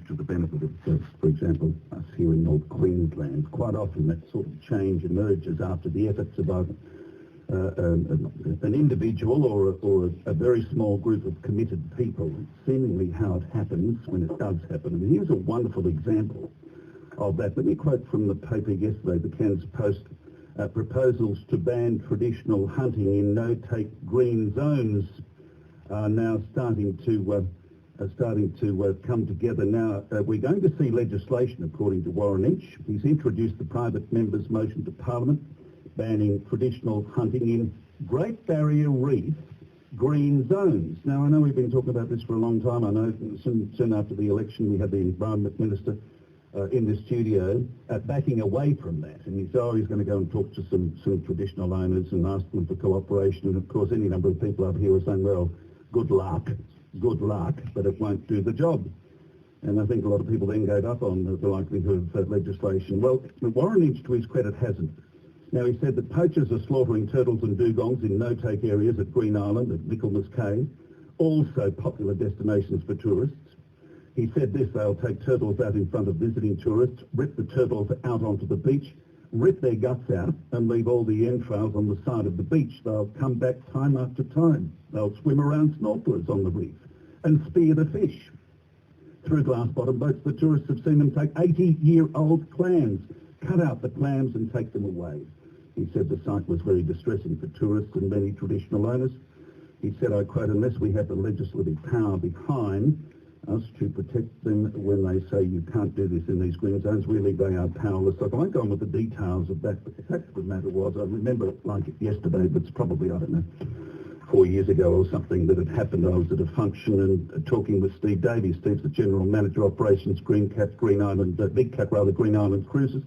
to the benefit of, for example, us here in North Queensland. Quite often that sort of change emerges after the efforts of an individual or a very small group of committed people. Seemingly how it happens when it does happen. And here's a wonderful example of that. Let me quote from the paper yesterday, the Cairns Post. Proposals to ban traditional hunting in no-take green zones are now starting to come together. Now, we're going to see legislation, according to Warren Inch. He's introduced the private member's motion to Parliament banning traditional hunting in Great Barrier Reef green zones. Now, I know we've been talking about this for a long time. I know soon after the election we had the Environment Minister in the studio backing away from that. And he said, oh, he's going to go and talk to some traditional owners and ask them for cooperation. And, of course, any number of people up here are saying, well, good luck, but it won't do the job. And I think a lot of people then gave up on the likelihood of legislation. Well, Warren Inch, to his credit, hasn't. Now, he said that poachers are slaughtering turtles and dugongs in no-take areas at Green Island, at Michaelmas Cay, also popular destinations for tourists. He said this: they'll take turtles out in front of visiting tourists, rip the turtles out onto the beach, rip their guts out and leave all the entrails on the side of the beach. They'll come back time after time. They'll swim around snorkelers on the reef and spear the fish. Through glass-bottom boats, the tourists have seen them take 80-year-old clams, cut out the clams and take them away. He said the sight was very distressing for tourists and many traditional owners. He said, I quote, unless we have the legislative power behind us to protect them when they say you can't do this in these green zones, really they are powerless. So I won't go on with the details of that, but the fact of the matter was, I remember it like yesterday, but it's probably, I don't know, 4 years ago or something that had happened. I was at a function and talking with Steve Davies. Steve's the General Manager Operations, Green Big Cat Green Island Cruises.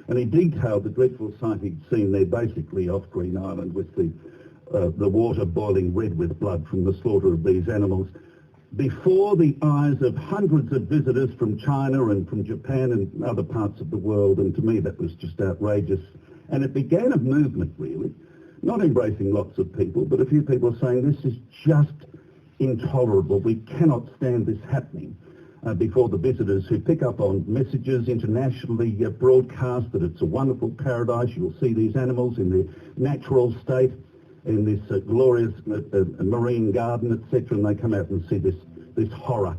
And he detailed the dreadful sight he'd seen there, basically off Green Island, with the water boiling red with blood from the slaughter of these animals, before the eyes of hundreds of visitors from China and from Japan and other parts of the world. And to me, that was just outrageous. And it began a movement, really, not embracing lots of people, but a few people saying this is just intolerable. We cannot stand this happening. Before the visitors who pick up on messages internationally broadcast that it's a wonderful paradise. You'll see these animals in their natural state, in this glorious marine garden, etc., and they come out and see this horror.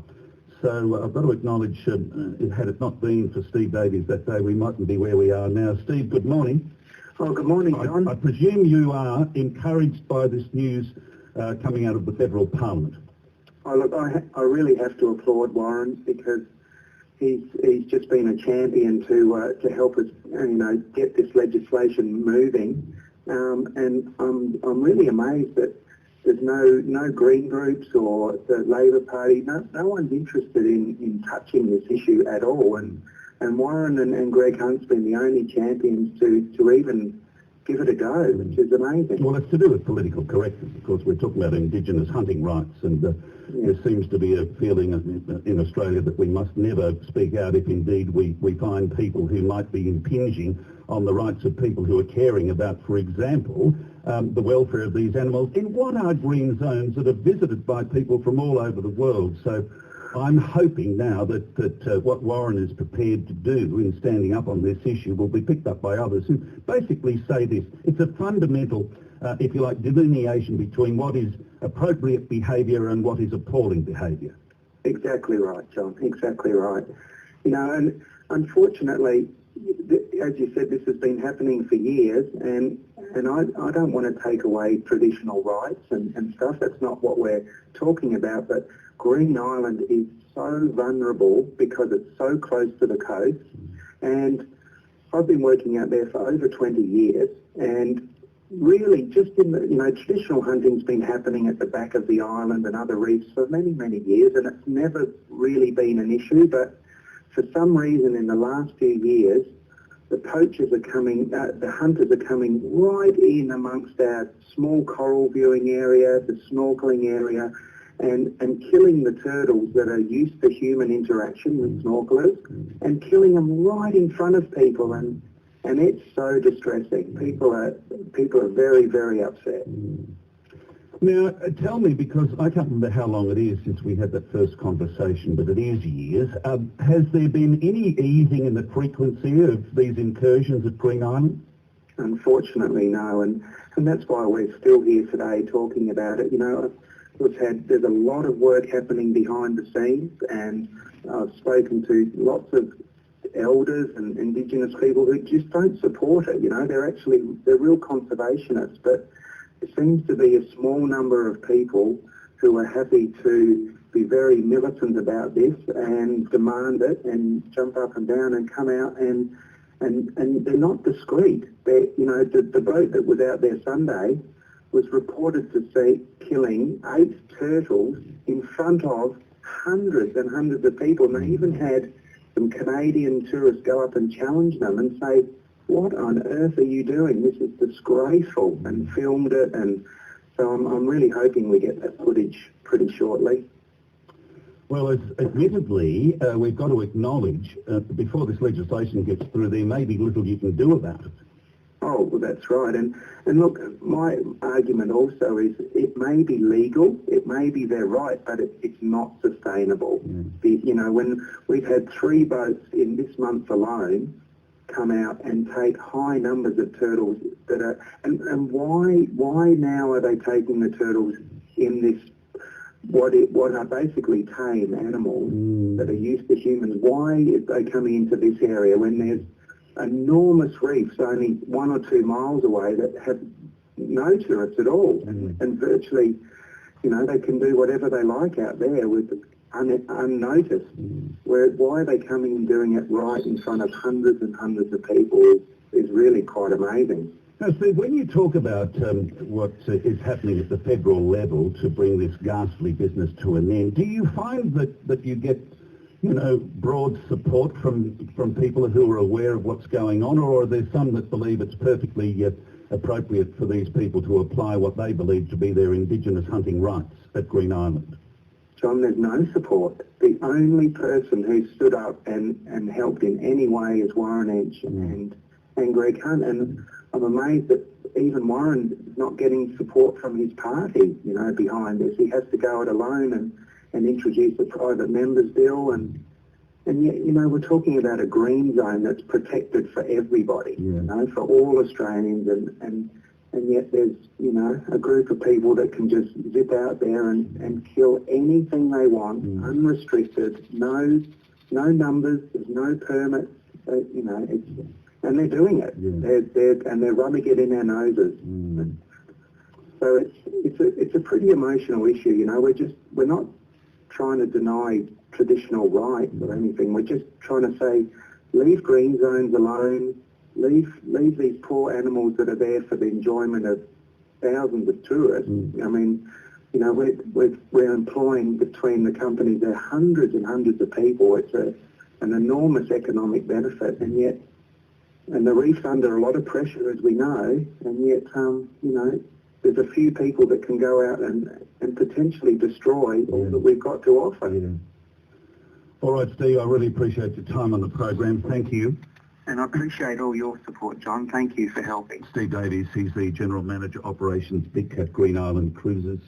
So I've got to acknowledge, had it not been for Steve Davies that day, we mightn't be where we are now. Steve, good morning. Oh, good morning, John. I presume you are encouraged by this news coming out of the Federal Parliament. Oh, look, I really have to applaud Warren, because he's just been a champion to help us, get this legislation moving. And I'm really amazed that there's no Green groups or the Labor Party. No one's interested in touching this issue at all. And Warren and Greg Hunt's been the only champions to even give it a go, which is amazing. Well, it's to do with political correctness. Of course, we're talking about Indigenous hunting rights, and there seems to be a feeling in Australia that we must never speak out if indeed we find people who might be impinging on the rights of people who are caring about, for example, the welfare of these animals in what are green zones that are visited by people from all over the world. So I'm hoping now that what Warren is prepared to do in standing up on this issue will be picked up by others who basically say this. It's a fundamental, if you like, delineation between what is appropriate behaviour and what is appalling behaviour. Exactly right, John, exactly right. And unfortunately, as you said, this has been happening for years, and I don't want to take away traditional rights and stuff. That's not what we're talking about, but Green Island is so vulnerable because it's so close to the coast, and I've been working out there for over 20 years, and really just in the, traditional hunting's been happening at the back of the island and other reefs for many, many years, and it's never really been an issue, but for some reason in the last few years, the poachers are coming, the hunters are coming right in amongst our small coral viewing area, the snorkelling area, and killing the turtles that are used to human interaction with snorkelers, and killing them right in front of people, and it's so distressing. People are very, very upset. Now, tell me, because I can't remember how long it is since we had that first conversation, but it is years. Has there been any easing in the frequency of these incursions at Green Island? Unfortunately, no, and that's why we're still here today talking about it. You know, there's a lot of work happening behind the scenes, and I've spoken to lots of elders and Indigenous people who just don't support it. You know, they're real conservationists, but there seems to be a small number of people who are happy to be very militant about this and demand it and jump up and down and come out and they're not discreet. You know, the boat that was out there Sunday was reported to see killing 8 turtles in front of hundreds and hundreds of people, and they even had some Canadian tourists go up and challenge them and say, "What on earth are you doing? This is disgraceful," and filmed it. And so I'm really hoping we get that footage pretty shortly. Well, admittedly, we've got to acknowledge, before this legislation gets through, there may be little you can do about it. Oh, well, that's right. And look, my argument also is it may be legal, it may be their right, but it's not sustainable. You know, when we've had 3 boats in this month alone come out and take high numbers of turtles that are, and why now are they taking the turtles in this, what are basically tame animals that are used to humans? Why are they coming into this area when there's enormous reefs only 1 or 2 miles away that have no tourists at all, and virtually, you know, they can do whatever they like out there with unnoticed. Why are they coming and doing it right in front of hundreds and hundreds of people is really quite amazing. Now, Steve, when you talk about what is happening at the federal level to bring this ghastly business to an end, do you find that you get, you know, broad support from people who are aware of what's going on, or are there some that believe it's perfectly appropriate for these people to apply what they believe to be their Indigenous hunting rights at Green Island? John, there's no support. The only person who stood up and helped in any way is Warren Edge and Greg Hunt, and I'm amazed that even Warren is not getting support from his party, you know, behind this. He has to go it alone and introduce the private members bill, and yet, you know, we're talking about a green zone that's protected for everybody, you know, for all Australians, and yet there's, you know, a group of people that can just zip out there and kill anything they want, unrestricted, no numbers, there's no permits, you know, and they're doing it. They're rubbing it in our noses. So it's a pretty emotional issue, you know. We're not trying to deny traditional rights or anything. We're just trying to say, leave green zones alone, leave these poor animals that are there for the enjoyment of thousands of tourists. I mean, you know, we're employing between the companies there hundreds and hundreds of people. It's an enormous economic benefit, and the reef's under a lot of pressure, as we know, and yet, you know, there's a few people that can go out and potentially destroy all that we've got to offer. All right, Steve, I really appreciate your time on the program. Thank you. And I appreciate all your support, John. Thank you for helping. Steve Davies, he's the General Manager Operations Big Cat Green Island Cruises.